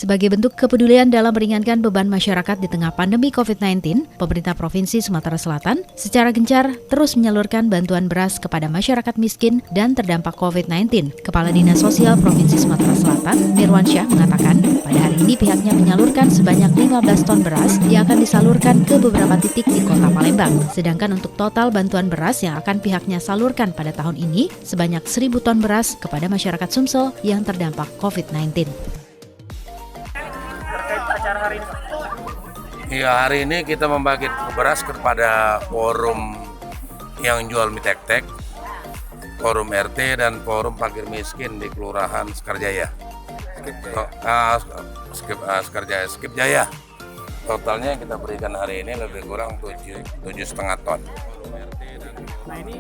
Sebagai bentuk kepedulian dalam meringankan beban masyarakat di tengah pandemi COVID-19, pemerintah Provinsi Sumatera Selatan secara gencar terus menyalurkan bantuan beras kepada masyarakat miskin dan terdampak COVID-19. Kepala Dinas Sosial Provinsi Sumatera Selatan, Mirwansyah, mengatakan pada hari ini pihaknya menyalurkan sebanyak 15 ton beras yang akan disalurkan ke beberapa titik di Kota Palembang. Sedangkan untuk total bantuan beras yang akan pihaknya salurkan pada tahun ini sebanyak 1.000 ton beras kepada masyarakat Sumsel yang terdampak COVID-19. Ya, hari ini kita membagi beras kepada forum yang jual mie tek-tek, forum RT dan forum fakir miskin di Kelurahan Sekarjaya. Skipjaya. Totalnya yang kita berikan hari ini lebih kurang 7,5 ton. Nah ini